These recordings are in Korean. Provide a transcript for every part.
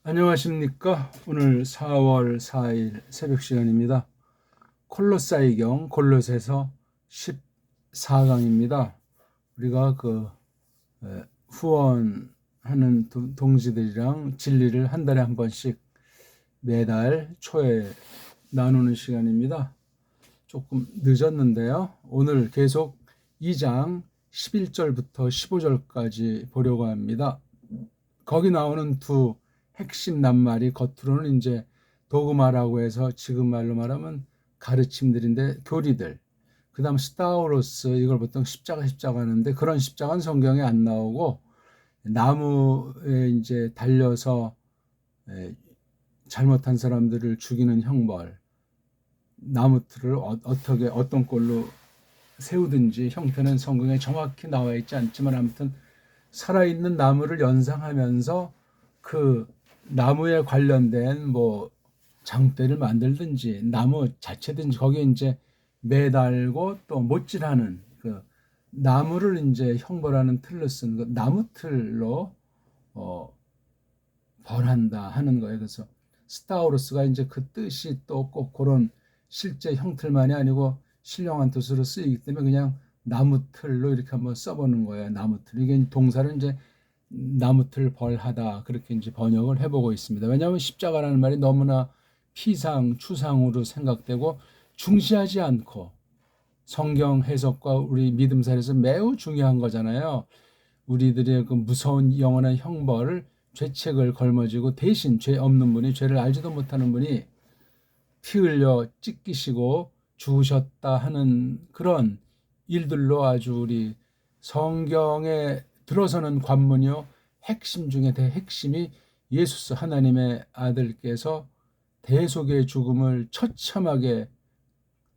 안녕하십니까? 오늘 4월 4일 새벽 시간입니다. 콜로사이경 골로새서 14강입니다. 우리가 후원하는 동지들이랑 진리를 한 달에 한 번씩 매달 초에 나누는 시간입니다. 조금 늦었는데요. 오늘 계속 2장 11절부터 15절까지 보려고 합니다. 거기 나오는 두 핵심 낱말이 겉으로는 이제 도그마라고 해서 지금 말로 말하면 가르침들인데 교리들. 그다음 스타우로스, 이걸 보통 십자가 하는데 그런 십자가는 성경에 안 나오고 나무에 이제 달려서 잘못한 사람들을 죽이는 형벌, 나무 틀을 어떻게 어떤 꼴로 세우든지 형태는 성경에 정확히 나와 있지 않지만 아무튼 살아있는 나무를 연상하면서 그 나무에 관련된 뭐 장대를 만들든지 나무 자체든지 거기에 이제 매달고 또 못질하는 그 나무를 이제 형벌하는 틀로 쓴 그 나무 틀로 벌한다 하는 거예요. 그래서 스타우로스가 이제 그 뜻이 또 꼭 그런 실제 형틀만이 아니고 신령한 뜻으로 쓰이기 때문에 그냥 나무 틀로 이렇게 한번 써보는 거예요. 나무 틀. 이게 동사를 이제 나무틀 벌하다 그렇게 이제 번역을 해보고 있습니다. 왜냐하면 십자가라는 말이 너무나 피상, 추상으로 생각되고 중시하지 않고 성경 해석과 우리 믿음살에서 매우 중요한 거잖아요. 우리들의 그 무서운 영원한 형벌을 죄책을 걸머지고 대신 죄 없는 분이 죄를 알지도 못하는 분이 피 흘려 찢기시고 죽으셨다 하는 그런 일들로 아주 우리 성경에 들어서는 관문이요 핵심 중에 대핵심이 예수스 하나님의 아들께서 대속의 죽음을 처참하게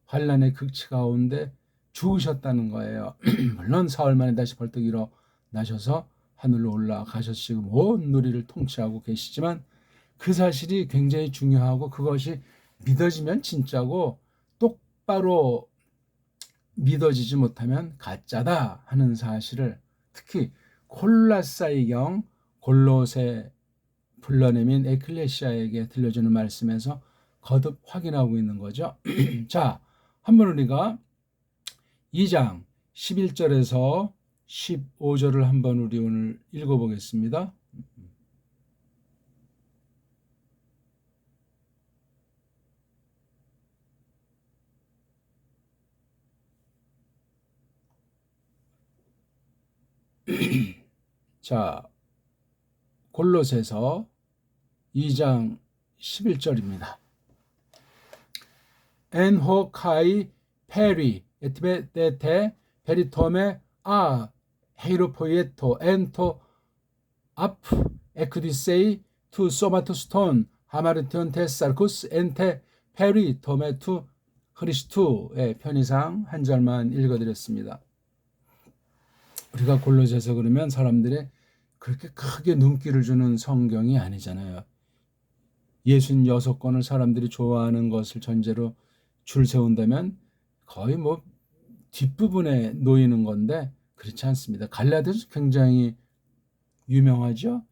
환란의 극치 가운데 죽으셨다는 거예요. 물론 사흘 만에 다시 벌떡 일어나셔서 하늘로 올라가셔서 지금 온 누리를 통치하고 계시지만 그 사실이 굉장히 중요하고 그것이 믿어지면 진짜고 똑바로 믿어지지 못하면 가짜다 하는 사실을 특히 콜라사이경 골로새 불러내민 에클레시아에게 들려주는 말씀에서 거듭 확인하고 있는 거죠. 자, 한번 우리가 2장 11절에서 15절을 한번 우리 오늘 읽어보겠습니다. 자, 골로새서 2장 11절입니다. 엔호 카이 페리 에티베데테 페리토메 아 헤이로포이에토 엔토 아프 에크디세이 투 소마토스톤 하마르티온 테사르쿠스 엔테 페리 토메투 크리스투의 편의상 한 절만 읽어드렸습니다. 우리가 골로새서 그러면 사람들이 그렇게 크게 눈길을 주는 성경이 아니잖아요. 66권을 사람들이 좋아하는 것을 전제로 줄 세운다면 거의 뭐 뒷부분에 놓이는 건데 그렇지 않습니다. 갈라디아서 굉장히 유명하죠.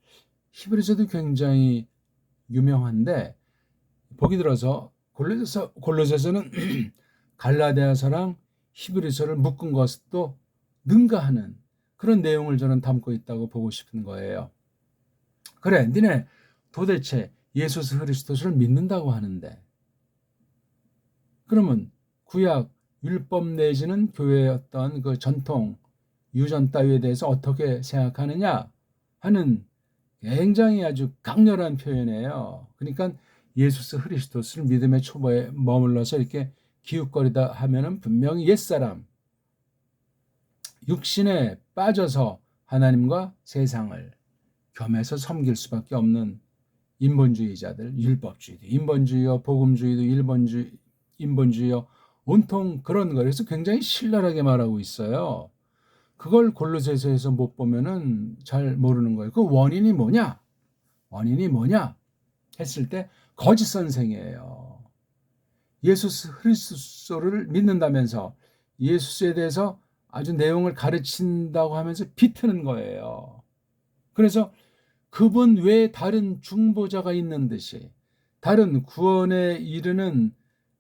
히브리서도 굉장히 유명한데 보기 들어서 골로새서는 갈라디아서랑 히브리서를 묶은 것도 능가하는 그런 내용을 저는 담고 있다고 보고 싶은 거예요. 그래, 니네 도대체 예수 그리스도를 믿는다고 하는데 그러면 구약 율법 내지는 교회의 어떤 그 전통 유전 따위에 대해서 어떻게 생각하느냐 하는 굉장히 아주 강렬한 표현이에요. 그러니까 예수 그리스도를 믿음의 초보에 머물러서 이렇게 기웃거리다 하면은 분명히 옛사람 육신에 빠져서 하나님과 세상을 겸해서 섬길 수밖에 없는 인본주의자들, 율법주의도 인본주의요, 복음주의도 인본주의요, 온통 그런 거. 그래서 굉장히 신랄하게 말하고 있어요. 그걸 골로새서에서 못 보면은 잘 모르는 거예요. 그 원인이 뭐냐? 원인이 뭐냐? 했을 때 거짓 선생이에요. 예수 그리스도를 믿는다면서 예수에 대해서 아주 내용을 가르친다고 하면서 비트는 거예요. 그래서 그분 외에 다른 중보자가 있는 듯이, 다른 구원에 이르는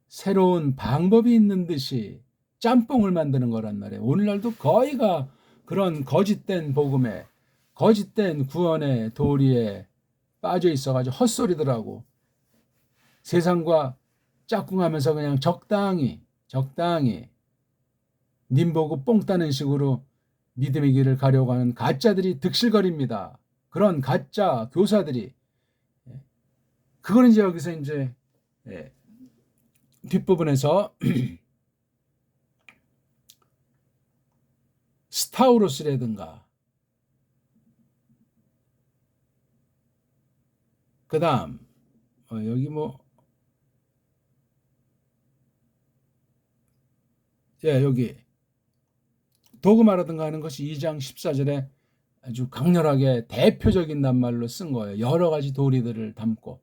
새로운 방법이 있는 듯이 짬뽕을 만드는 거란 말이에요. 오늘날도 거의가 그런 거짓된 복음에, 거짓된 구원의 도리에 빠져 있어가지고 헛소리들하고 세상과 짝꿍하면서 그냥 적당히 님 보고 뽕 따는 식으로 믿음의 길을 가려고 하는 가짜들이 득실거립니다. 그런 가짜 교사들이, 그거는 이제 여기서 이제 뒷부분에서 스타우로스라든가 그 다음 여기 여기 도그마라든가 하는 것이 2장 14절에 아주 강렬하게 대표적인 낱말로 쓴 거예요. 여러 가지 도리들을 담고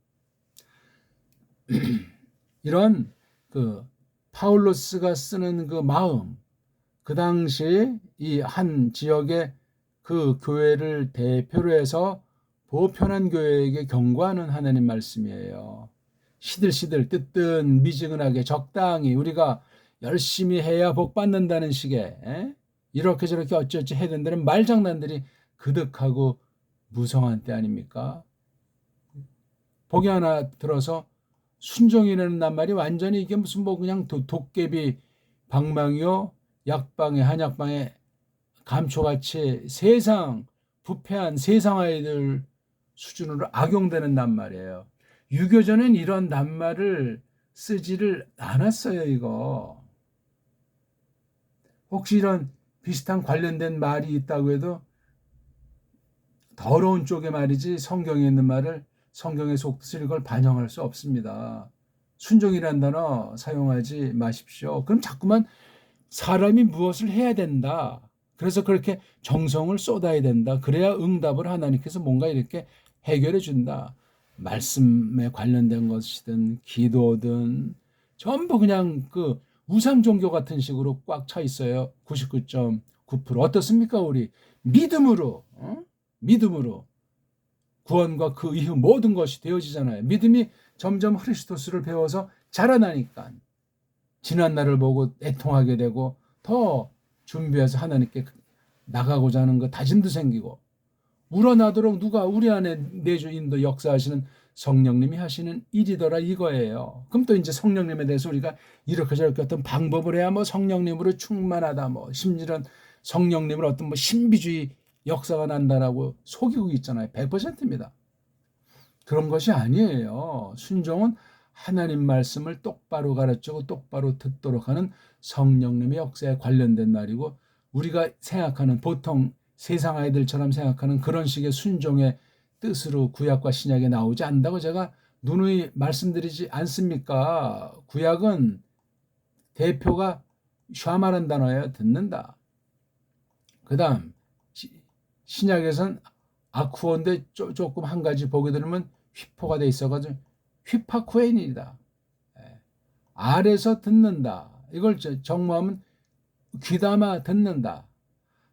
이런 그 파울로스가 쓰는 그 마음, 그 당시 이 한 지역의 그 교회를 대표로 해서 보편한 교회에게 경고하는 하나님 말씀이에요. 시들시들 뜨뜻 미지근하게 적당히 우리가 열심히 해야 복 받는다는 식의 이렇게 저렇게 어쩌지 해야 된다는 말장난들이 그득하고 무성한 때 아닙니까? 복이 하나 들어서 순종이라는 낱말이 완전히 이게 무슨 그냥 도깨비 방망이요 약방에 한약방에 감초같이 세상 부패한 세상 아이들 수준으로 악용되는 낱말이에요. 유교전은 이런 낱말을 쓰지를 않았어요. 이거 혹시 이런 비슷한 관련된 말이 있다고 해도 더러운 쪽의 말이지 성경에 있는 말을 성경의 속뜻을 이걸 반영할 수 없습니다. 순종이라는 단어 사용하지 마십시오. 그럼 자꾸만 사람이 무엇을 해야 된다. 그래서 그렇게 정성을 쏟아야 된다. 그래야 응답을 하나님께서 뭔가 이렇게 해결해 준다. 말씀에 관련된 것이든 기도든 전부 그냥 그 우상 종교 같은 식으로 꽉 차 있어요. 99.9%. 어떻습니까? 우리 믿음으로 믿음으로 구원과 그 이후 모든 것이 되어지잖아요. 믿음이 점점 크리스토스를 배워서 자라나니까 지난 날을 보고 애통하게 되고 더 준비해서 하나님께 나가고자 하는 그 다짐도 생기고 우러나도록 누가 우리 안에 내주 인도 역사하시는 성령님이 하시는 일이더라 이거예요. 그럼 또 이제 성령님에 대해서 우리가 이렇게 저렇게 어떤 방법을 해야 성령님으로 충만하다 심지어는 성령님을 어떤 신비주의 역사가 난다라고 속이고 있잖아요. 100%입니다. 그런 것이 아니에요. 순종은 하나님 말씀을 똑바로 가르치고 똑바로 듣도록 하는 성령님의 역사에 관련된 날이고 우리가 생각하는 보통 세상 아이들처럼 생각하는 그런 식의 순종의 뜻으로 구약과 신약에 나오지 않는다고 제가 누누이 말씀드리지 않습니까? 구약은 대표가 샤마란 단어예요. 듣는다. 그 다음 신약에선 아쿠어인데 조금 한 가지 보게 되면 휘포가 돼 있어가지고 휘파쿠엔이다. 아래서 듣는다. 이걸 정모하면 귀담아 듣는다.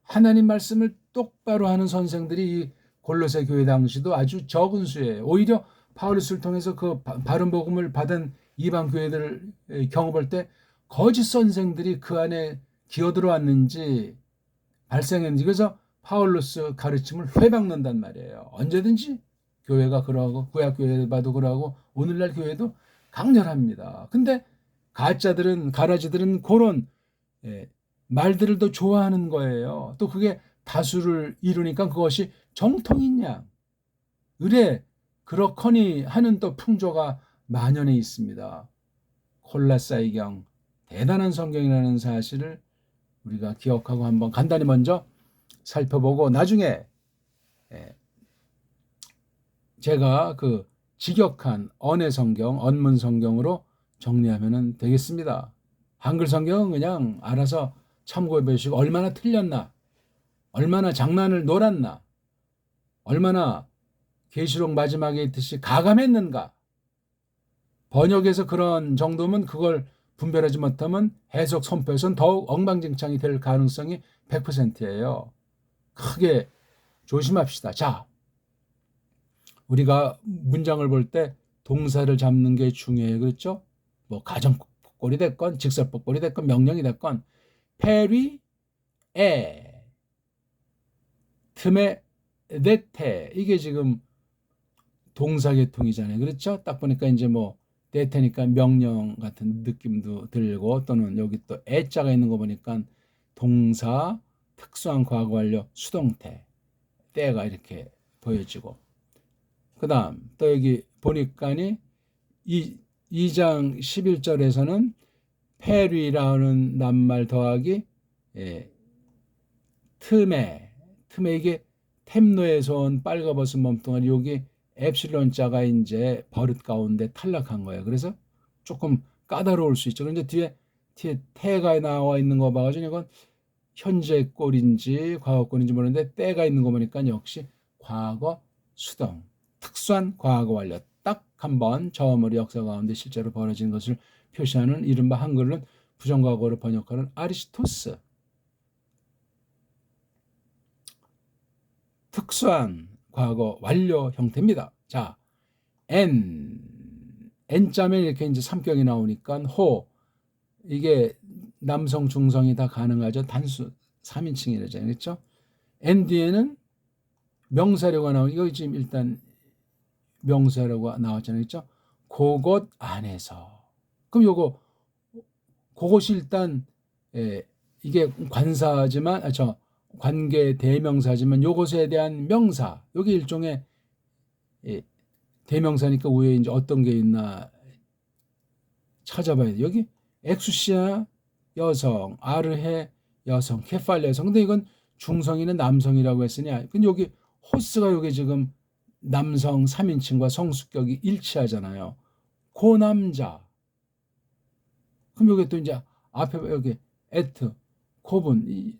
하나님 말씀을 똑바로 하는 선생들이 이 골로새 교회 당시도 아주 적은 수예요. 오히려 바울스를 통해서 그 바른 복음을 받은 이방 교회들을 경험할 때 거짓 선생들이 그 안에 기어들어왔는지 발생했는지 그래서 파울로스 가르침을 회박는단 말이에요. 언제든지 교회가 그러하고 구약 교회 봐도 그러하고 오늘날 교회도 강렬합니다. 근데 가짜들은 가라지들은 그런 말들을 더 좋아하는 거예요. 또 그게 다수를 이루니까 그것이 정통인 양 의뢰 그렇거니 하는 또 풍조가 만연해 있습니다. 콜라사이경 대단한 성경이라는 사실을 우리가 기억하고 한번 간단히 먼저 살펴보고 나중에 제가 그 직역한 언해 성경, 언문 성경으로 정리하면 되겠습니다. 한글 성경은 그냥 알아서 참고해 보시고 얼마나 틀렸나, 얼마나 장난을 놀았나, 얼마나 계시록 마지막에 있듯이 가감했는가. 번역에서 그런 정도면 그걸 분별하지 못하면 해석 선포에서는 더욱 엉망진창이 될 가능성이 100%예요. 크게 조심합시다. 자, 우리가 문장을 볼 때 동사를 잡는 게 중요해요. 그렇죠? 뭐 가정법골이 됐건 직설법골이 됐건 명령이 됐건 페리 에 틈에 네테 이게 지금 동사계통이잖아요. 그렇죠? 딱 보니까 이제 뭐 네테니까 명령 같은 느낌도 들고 또는 여기 또 에자가 있는 거 보니까 동사 특수한 과거 완료 수동태 때가 이렇게 보여지고 그 다음 또 여기 보니까니 2장 11절에서는 페리라는 낱말 더하기 틈에 이게 템노에서 온 빨가벗은 몸뚱아리 여기 엡실론 자가 이제 버릇 가운데 탈락한 거예요. 그래서 조금 까다로울 수 있죠. 그런데 뒤에 태가 나와 있는 거 봐가지고 이건 현재 꼴인지 과거 꼴인지 모르는데 때가 있는 거 보니까 역시 과거 수동 특수한 과거 완료 딱 한 번 처음으로 역사 가운데 실제로 벌어진 것을 표시하는 이른바 한글로는 부정과거를 번역하는 아리스토스 특수한 과거 완료 형태입니다. 자, N자면 이렇게 이제 삼격이 나오니까 호 이게 남성 중성이 다 가능하죠. 단수 3인칭이라잖아요. 그렇죠? N 뒤에는 명사료가 나오니까 여기 지금 일단 명사료가 나왔잖아요. 그렇죠? 그곳 안에서 그럼 요거 그것이 일단 이게 관사지만 관계 대명사지만 요것에 대한 명사 여기 일종의 대명사니까 위에 이제 어떤 게 있나 찾아봐야 돼. 여기 엑수시아 여성, 아르헤 여성, 케팔 여성. 근데 이건 중성이는 남성이라고 했으냐? 근데 여기 호스가 여기 지금 남성 3인칭과 성수격이 일치하잖아요. 고 남자. 그럼 여기 또 이제 앞에 여기 에트, 고분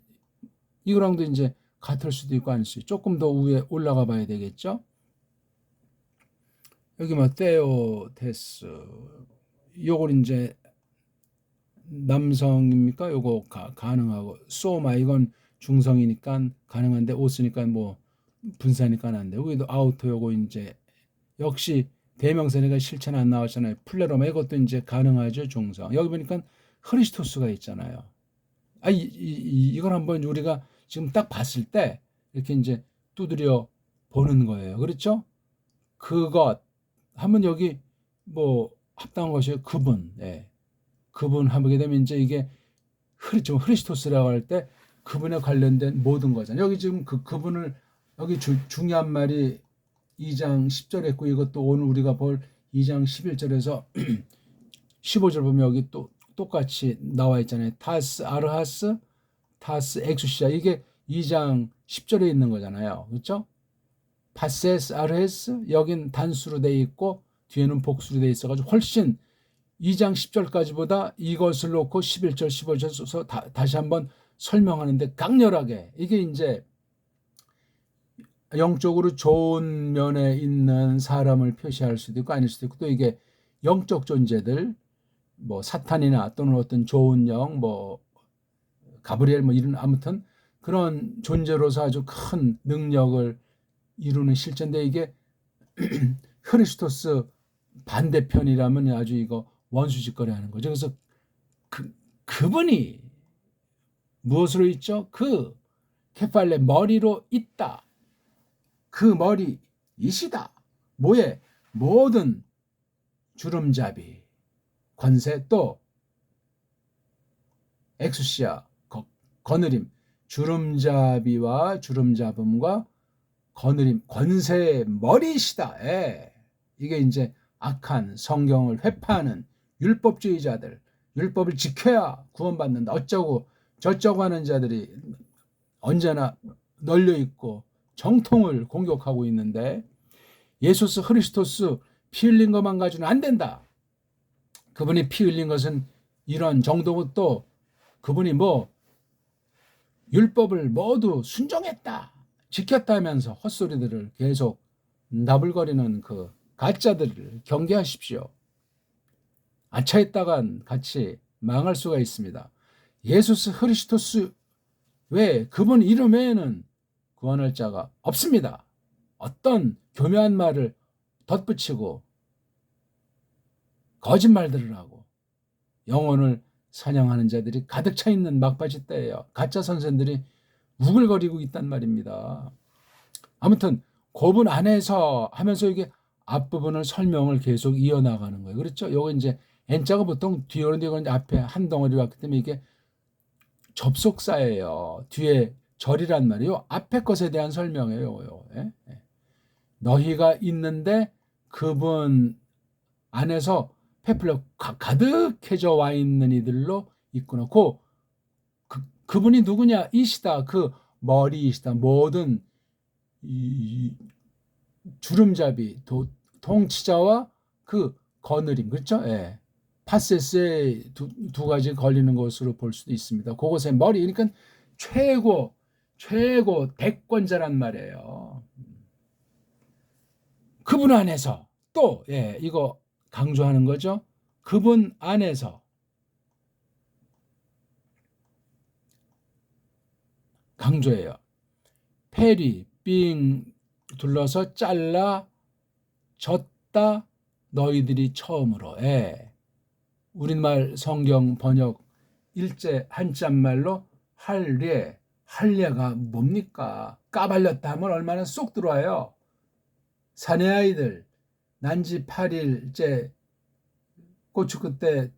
이거랑도 이제 같을 수도 있고 아닐 수도 있고 조금 더 위에 올라가 봐야 되겠죠. 여기 뭐 테오테스 요걸 이제 남성입니까? 요거 가능하고 소마 이건 중성이니까 가능한데 오스니까 뭐 분사니까 안 돼. 여기도 아우토 요거 이제 역시 대명사니까 실체는 안 나왔잖아요. 플레로마 이것도 이제 가능하죠. 중성. 여기 보니까 크리스토스가 있잖아요. 이걸 한번 우리가 지금 딱 봤을 때 이렇게 이제 두드려 보는 거예요. 그렇죠? 그것 하면 여기 뭐 합당한 것이 그분, 그분 하게 되면 이제 이게 좀 크리스토스라고 할 때 그분에 관련된 모든 거잖아요. 여기 지금 그분을 여기 중요한 말이 2장 10절 했고 이것도 오늘 우리가 볼 2장 11절에서 15절 보면 여기 또 똑같이 나와 있잖아요. 타스 아르하스 타스 엑수시아 이게 2장 10절에 있는 거잖아요. 그렇죠? 파세스 아르헤스 여긴 단수로 돼 있고 뒤에는 복수로 돼 있어가지고 훨씬 2장 10절까지보다 이것을 놓고 11절 15절 다시 한번 설명하는데 강렬하게 이게 이제 영적으로 좋은 면에 있는 사람을 표시할 수도 있고 아닐 수도 있고 또 이게 영적 존재들 뭐 사탄이나 또는 어떤 좋은 영 뭐 가브리엘 뭐 이런 아무튼 그런 존재로서 아주 큰 능력을 이루는 실제인데 이게 크리스토스 반대편이라면 아주 이거 원수짓거리 하는 거죠. 그래서 그분이 무엇으로 있죠? 그 케팔레 머리로 있다. 그 머리 이시다. 뭐에 모든 주름잡이 권세 또 엑수시아 거느림 주름잡이와 주름잡음과 거느림 권세의 머리이시다. 이게 이제 악한 성경을 회파하는 율법주의자들 율법을 지켜야 구원받는다. 어쩌고 저쩌고 하는 자들이 언제나 널려있고 정통을 공격하고 있는데 예수스 크리스토스 피 흘린 것만 가지고는 안 된다. 그분이 피 흘린 것은 이런 정도고 또 그분이 뭐 율법을 모두 순종했다. 지켰다면서 헛소리들을 계속 나불거리는 그 가짜들을 경계하십시오. 아차했다간 같이 망할 수가 있습니다. 예수스 크리스토스 외에 그분 이름 외에는 구원할 자가 없습니다. 어떤 교묘한 말을 덧붙이고 거짓말들을 하고 영혼을 사냥하는 자들이 가득 차 있는 막바지 때예요. 가짜 선생들이 우글거리고 있단 말입니다. 아무튼 고분 안에서 하면서 이게 앞부분을 설명을 계속 이어나가는 거예요. 그렇죠? 요거 이제 N자가 보통 뒤에 오는데 이건 앞에 한 덩어리 왔기 때문에 이게 접속사예요. 뒤에 절이란 말이에요. 앞에 것에 대한 설명이에요. 예? 너희가 있는데 그분 안에서 페플러 가득해져 와 있는 이들로 있구나. 그분이 누구냐? 이시다. 그 머리이시다. 모든 이 주름잡이 통치자와 그 거느림, 그렇죠? 예. 파세스에 두 가지 걸리는 것으로 볼 수도 있습니다. 그것의 머리, 그러니까 최고 대권자란 말이에요. 그분 안에서 또 이거 강조하는 거죠. 그분 안에서 강조해요. 페리 삥 둘러서 잘라 졌다 너희들이 처음으로. 우리말 성경 번역 일제 한자말로 할례가 뭡니까? 까발렸다 하면 얼마나 쏙 들어와요. 사내 아이들 난지 8일째 고추 끝에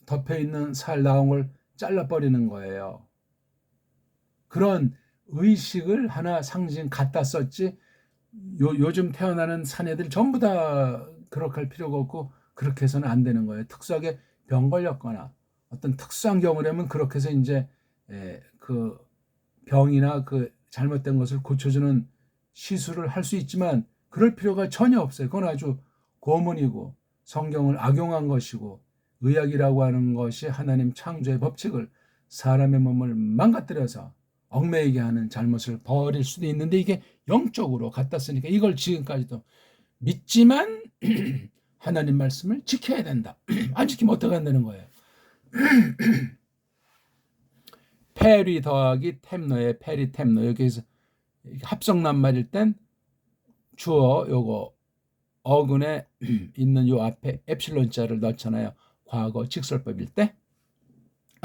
덮여있는 살 나온 걸 잘라버리는 거예요. 그런 의식을 하나 상징 갖다 썼지. 요즘 태어나는 사내들 전부 다 그렇게 할 필요가 없고 그렇게 해서는 안 되는 거예요. 특수하게 병 걸렸거나 어떤 특수한 경우라면 그렇게 해서 이제 그 병이나 그 잘못된 것을 고쳐주는 시술을 할 수 있지만 그럴 필요가 전혀 없어요. 그건 아주 고문이고 성경을 악용한 것이고 의학이라고 하는 것이 하나님 창조의 법칙을 사람의 몸을 망가뜨려서 얽매이게 하는 잘못을 벌일 수도 있는데 이게 영적으로 갖다 쓰니까 이걸 지금까지도 믿지만 하나님 말씀을 지켜야 된다. 안 지키면 어떻게 한다는 거예요. 페리 더하기 템노의 페리 템노 여기서 합성 낱말일 땐 주어 요거 어근에 있는 요 앞에 엡실론자를 넣잖아요. 과거 직설법일 때.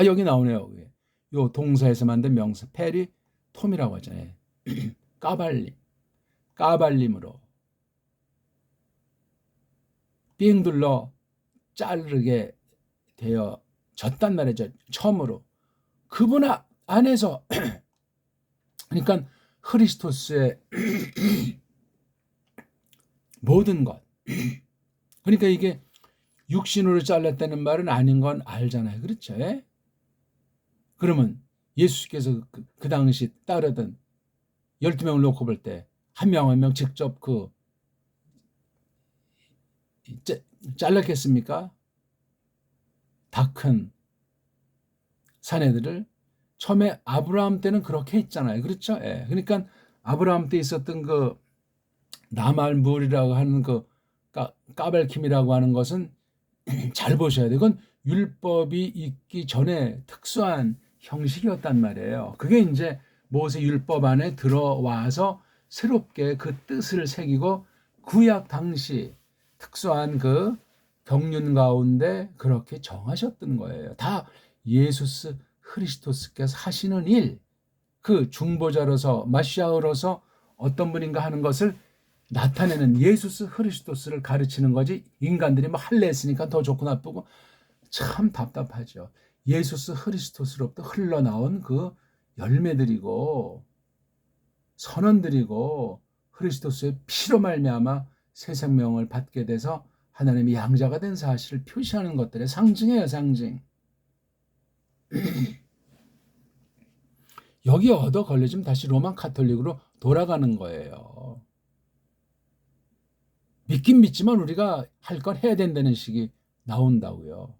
여기 나오네요. 요 동사에서 만든 명사 페리 톰이라고 하잖아요. 까발림으로 삥 둘러 자르게 되어졌단 말이죠. 처음으로 그분 안에서 그러니까 크리스토스의 모든 것. 그러니까 이게 육신으로 잘랐다는 말은 아닌 건 알잖아요. 그렇죠? 그러면 예수께서 그 당시 따르던 12명을 놓고 볼 때 한 명 한 명 직접 잘랐겠습니까? 다 큰 사내들을 처음에 아브라함 때는 그렇게 했잖아요. 그렇죠? 그러니까 아브라함 때 있었던 그 나말물이라고 하는 그 까발킴이라고 하는 것은 잘 보셔야 돼요. 이건 율법이 있기 전에 특수한 형식이었단 말이에요. 그게 이제 모세 율법 안에 들어와서 새롭게 그 뜻을 새기고 구약 당시 특수한 그 경륜 가운데 그렇게 정하셨던 거예요. 다 예수스 크리스토스께서 하시는 일, 그 중보자로서 마시아로서 어떤 분인가 하는 것을 나타내는 예수스 크리스토스를 가르치는 거지. 인간들이 뭐 할례 했으니까 더 좋고 나쁘고 참 답답하죠. 예수스 크리스토스로부터 흘러나온 그 열매들이고 선언들이고 크리스토스의 피로 말미암아 새 생명을 받게 돼서 하나님이 양자가 된 사실을 표시하는 것들의 상징이에요. 상징. 여기 얻어 걸려지면 다시 로만 카톨릭으로 돌아가는 거예요. 믿긴 믿지만 우리가 할 걸 해야 된다는 식이 나온다고요.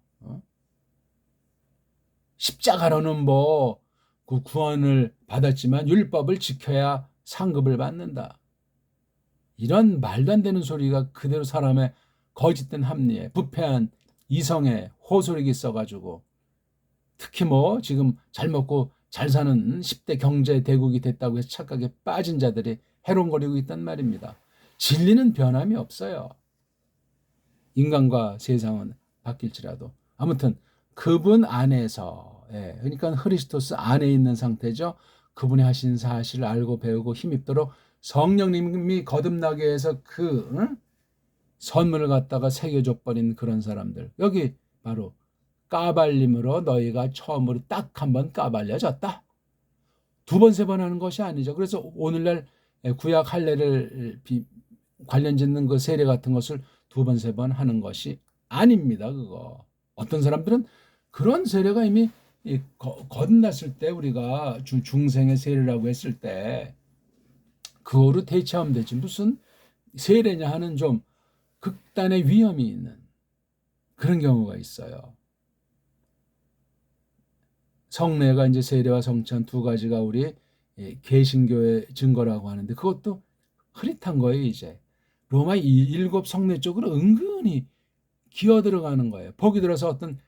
십자가로는 뭐 그 구원을 받았지만 율법을 지켜야 상급을 받는다. 이런 말도 안 되는 소리가 그대로 사람의 거짓된 합리에 부패한 이성에 호소력이 써가지고 특히 뭐 지금 잘 먹고 잘 사는 10대 경제 대국이 됐다고 해서 착각에 빠진 자들이 해롱거리고 있단 말입니다. 진리는 변함이 없어요. 인간과 세상은 바뀔지라도 아무튼 그분 안에서 그러니까 그리스도스 안에 있는 상태죠. 그분이 하신 사실을 알고 배우고 힘입도록 성령님이 거듭나게 해서 선물을 갖다가 새겨줘 버린 그런 사람들. 여기 바로 까발림으로 너희가 처음으로 딱 한 번 까발려졌다. 두 번, 세 번 하는 것이 아니죠. 그래서 오늘날 구약 할례를 관련 짓는 그 세례 같은 것을 두 번, 세 번 하는 것이 아닙니다. 그거. 어떤 사람들은 그런 세례가 이미 거듭났을 때 우리가 중생의 세례라고 했을 때 그거로 대체하면 되지. 무슨 세례냐 하는 좀 극단의 위험이 있는 그런 경우가 있어요. 성례가 이제 세례와 성찬 두 가지가 우리 개신교의 증거라고 하는데 그것도 흐릿한 거예요. 이제 로마 일곱 성례 쪽으로 은근히 기어 들어가는 거예요. 보기 들어서 어떤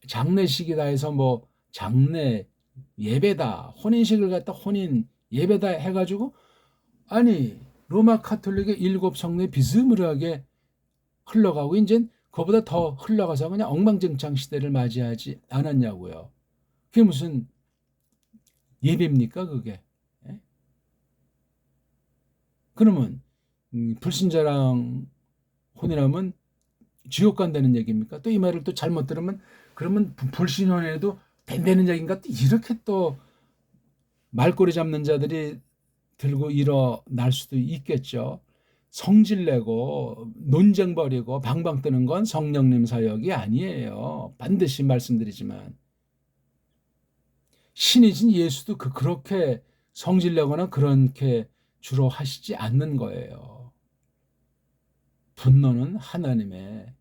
장례식이다 해서 뭐 장례 예배다 혼인식을 갖다 혼인 예배다 해가지고 아니 로마 카톨릭의 일곱 성례 비스무리하게 흘러가고 이제 그보다 더 흘러가서 그냥 엉망진창 시대를 맞이하지 않았냐고요. 그게 무슨 예배입니까 그게? 그러면 불신자랑 혼인하면 지옥 간다는 얘기입니까? 또 이 말을 또 잘못 들으면 그러면 불신혼에도 된다는 얘기인가? 또 이렇게 또 말꼬리 잡는 자들이 들고 일어날 수도 있겠죠. 성질내고 논쟁 벌이고 방방 뜨는 건 성령님 사역이 아니에요. 반드시 말씀드리지만 신이신 예수도 그렇게 성질내거나 그렇게 주로 하시지 않는 거예요. 분노는 하나님의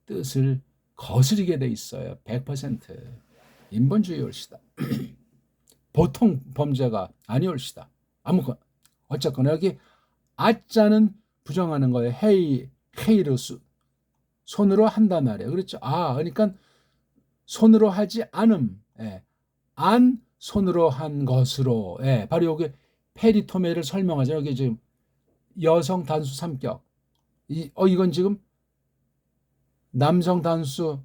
뜻을 거스르게 돼 있어요. 100% 인본주의 올시다. 보통 범죄가 아니올시다. 아무거나 어쨌거나 여기 아자는 부정하는 거예요. 헤이로스 손으로 한단 말이에요. 그렇죠? 그러니까 손으로 하지 않음. 안 손으로 한 것으로. 바로 여기 페리토메를 설명하죠. 여기 지금 여성 단수 3격. 이건 지금 남성 단수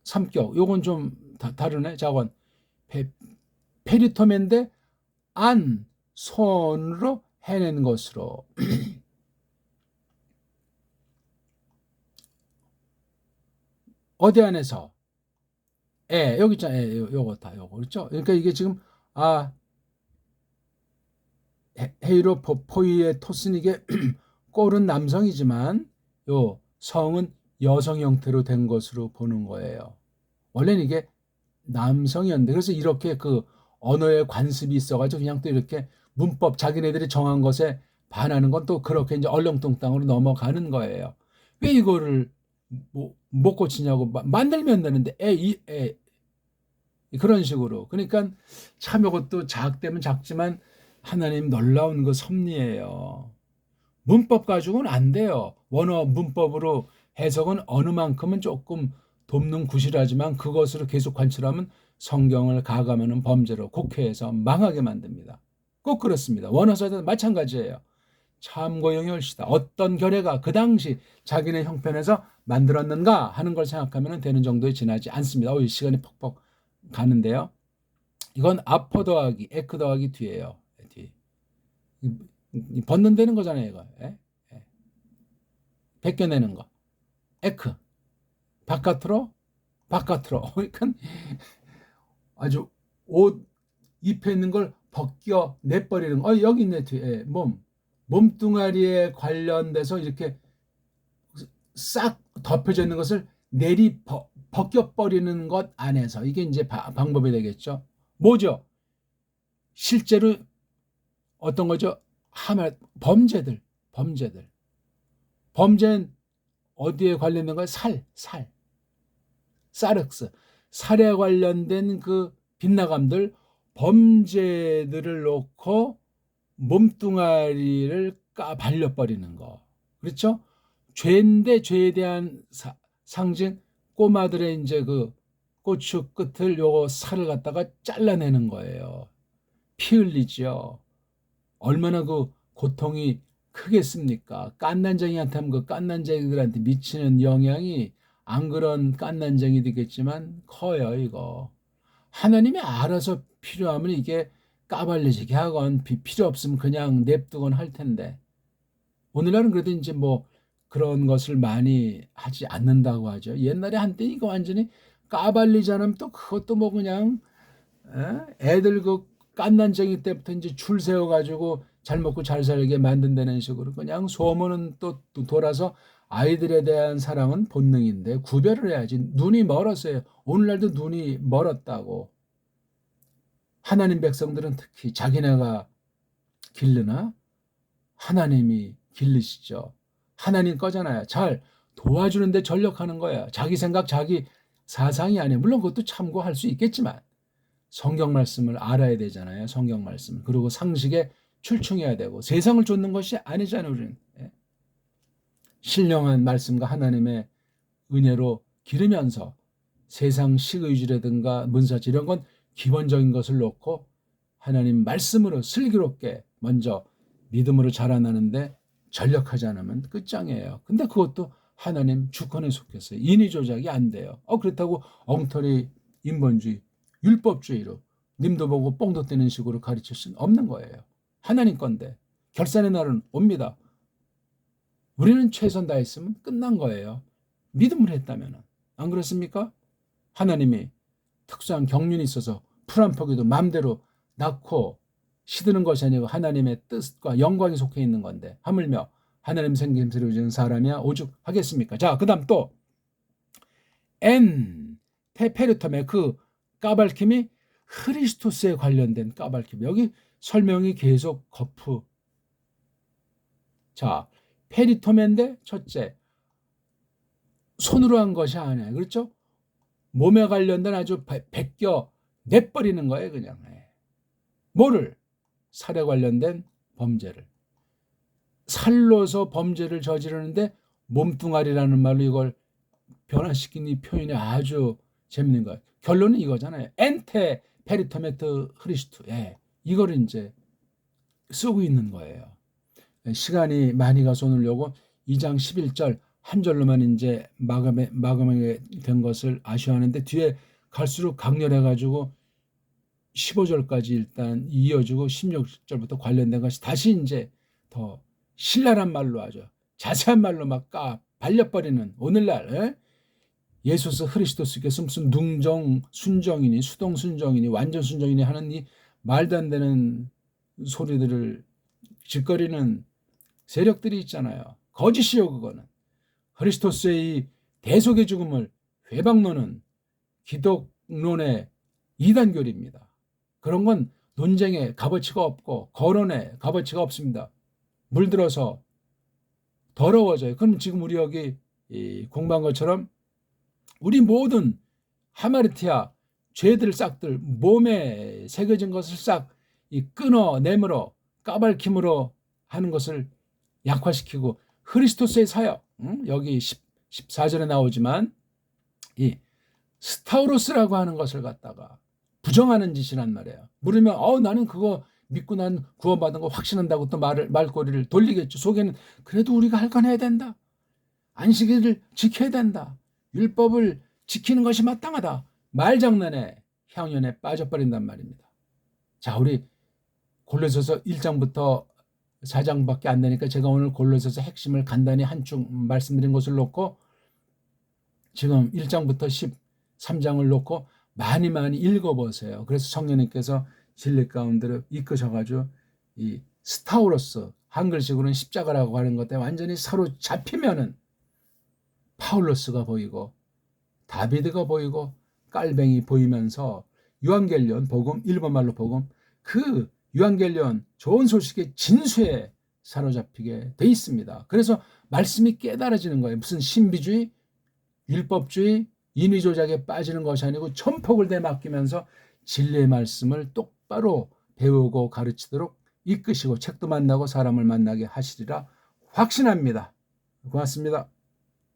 3격. 요건 좀 다르네. 자건 페리토메인데 안 손으로 해낸 것으로. 어디 안에서? 여기 있잖아요. 요거 다 요거 그렇죠? 그러니까 이게 지금 헤이로 포이의 토스는 이게 꼴은 남성이지만 요 성은 여성 형태로 된 것으로 보는 거예요. 원래는 이게 남성이었는데 그래서 이렇게 그 언어의 관습이 있어가지고 그냥 또 이렇게 문법 자기네들이 정한 것에 반하는 건 또 그렇게 이제 얼렁뚱땅으로 넘어가는 거예요. 왜 이거를 못 고치냐고 만들면 되는데 그런 식으로. 그러니까 참 이것도 작되면 작지만 하나님 놀라운 그 섭리예요. 문법 가지고는 안 돼요. 원어 문법으로 해석은 어느 만큼은 조금 돕는 구실하지만 그것으로 계속 관철하면 성경을 가감하는 범죄로 곡해해서 망하게 만듭니다. 꼭 그렇습니다. 원어서도 마찬가지예요. 참고용이 옳시다. 어떤 결례가 그 당시 자기네 형편에서 만들었는가 하는 걸 생각하면 되는 정도에 지나지 않습니다. 시간이 퍽퍽 가는데요. 이건 아포 더하기 에크 더하기 뒤에요. 뒤. 벗는다는 거잖아요. 이거. 벗겨내는 거. 에크. 바깥으로. 그러니까 아주 옷 입에 있는 걸 벗겨 내버리는 거. 여기 있네. 뒤에. 몸뚱아리에 관련돼서 이렇게 싹 덮여져 있는 것을 벗겨버리는 것 안에서 이게 이제 방법이 되겠죠. 뭐죠? 실제로 어떤 거죠? 범죄는 어디에 관련된 거야? 사륵스. 살에 관련된 그 빗나감들, 범죄들을 놓고 몸뚱아리를 발려버리는 거. 그렇죠? 죄인데 죄에 대한 상징, 꼬마들의 이제 그 고추 끝을 요거 살을 갖다가 잘라내는 거예요. 피 흘리죠. 얼마나 그 고통이 크겠습니까? 깐난쟁이한테 하면 그 깐난쟁이들한테 미치는 영향이 안 그런 깐난쟁이들겠지만 커요, 이거. 하나님이 알아서 필요하면 이게 까발려지게 하건 필요 없으면 그냥 냅두건 할 텐데. 오늘날은 그래도 이제 뭐 그런 것을 많이 하지 않는다고 하죠. 옛날에 한때 이거 완전히 까발리지 않으면 또 그것도 뭐 그냥 애들 그 깐난쟁이 때부터 이제 줄 세워가지고 잘 먹고 잘 살게 만든다는 식으로 그냥 소문은 또 돌아서 아이들에 대한 사랑은 본능인데 구별을 해야지. 눈이 멀었어요. 오늘날도 눈이 멀었다고. 하나님 백성들은 특히 자기네가 기르나 하나님이 길르시죠. 하나님 거잖아요. 잘 도와주는데 전력하는 거야. 자기 생각, 자기 사상이 아니에요. 물론 그것도 참고할 수 있겠지만 성경 말씀을 알아야 되잖아요. 성경 말씀을. 그리고 상식에 출중해야 되고 세상을 좇는 것이 아니잖아요. 우리는. 신령한 말씀과 하나님의 은혜로 기르면서 세상 식의주라든가 문사지 이런 건 기본적인 것을 놓고 하나님 말씀으로 슬기롭게 먼저 믿음으로 자라나는데 전력하지 않으면 끝장이에요. 근데 그것도 하나님 주권에 속해서 인위 조작이 안 돼요. 그렇다고 엉터리 인본주의, 율법주의로 님도 보고 뽕도 떼는 식으로 가르칠 수는 없는 거예요. 하나님 건데 결산의 날은 옵니다. 우리는 최선 다했으면 끝난 거예요. 믿음을 했다면. 안 그렇습니까? 하나님이 특수한 경륜이 있어서 풀 한 포기도 마음대로 낳고 시드는 것이 아니고 하나님의 뜻과 영광이 속해 있는 건데 하물며 하나님 생김새로 지은 사람이야 오죽 하겠습니까? 자, 그 다음 또 테페르텀의 그 까발킴이 크리스토스에 관련된 까발킴. 여기 설명이 계속 거푸. 자, 페리토메인데 첫째 손으로 한 것이 아니에요. 그렇죠? 몸에 관련된 아주 베껴 내버리는 거예요. 그냥. 뭐를? 살에 관련된 범죄를. 살로서 범죄를 저지르는데 몸뚱아리라는 말로 이걸 변화시킨 이 표현이 아주 재밌는 거예요. 결론은 이거잖아요. 엔테 페리토메트 크리스투. 이거를 이제 쓰고 있는 거예요. 시간이 많이 가서 오늘 요거 2장 11절 한 절로만 이제 마감하게 된 것을 아쉬워하는데 뒤에 갈수록 강렬해가지고 15절까지 일단 이어지고 16절부터 관련된 것이 다시 이제 더 신랄한 말로 하죠. 자세한 말로 막 발려버리는 오늘날 예수스 크리스토스께서 무슨 능정 순정이니 수동 순정이니 완전 순정이니 하는 이 말도 안 되는 소리들을 짓거리는 세력들이 있잖아요. 거짓이요 그거는. 크리스토스의 이 대속의 죽음을 회방론은 기독론의 이단교리입니다. 그런 건 논쟁에 값어치가 없고 거론에 값어치가 없습니다. 물들어서 더러워져요. 그럼 지금 우리 여기 공부한 것처럼 우리 모든 하마르티아 죄들 싹들 몸에 새겨진 것을 싹 끊어 내므로 까발킴으로 하는 것을 약화시키고 크리스토스의 사역 여기 14절에 나오지만 이 스타우로스라고 하는 것을 갖다가 부정하는 짓이란 말이에요. 물으면 나는 그거 믿고 난 구원받은 거 확신한다고 또 말꼬리를 돌리겠죠. 속에는 그래도 우리가 할 건 해야 된다. 안식일을 지켜야 된다. 율법을 지키는 것이 마땅하다. 말장난에 향연에 빠져버린단 말입니다. 자, 우리 골로새서 1장부터 4장밖에 안 되니까 제가 오늘 골로새서 핵심을 간단히 한축 말씀드린 것을 놓고 지금 1장부터 13장을 놓고 많이 읽어보세요. 그래서 성령님께서 진리 가운데로 이끄셔가지고 이 스타우로스 한글식으로는 십자가라고 하는 것에 완전히 사로잡히면은 파울로스가 보이고 다비드가 보이고 깔뱅이 보이면서 유한겔리온 복음 일본말로 복음 그 유한겔리온 좋은 소식의 진수에 사로잡히게 돼 있습니다. 그래서 말씀이 깨달아지는 거예요. 무슨 신비주의, 율법주의, 인위조작에 빠지는 것이 아니고 전폭을 되맡기면서 진리의 말씀을 똑바로 배우고 가르치도록 이끄시고 책도 만나고 사람을 만나게 하시리라 확신합니다. 고맙습니다.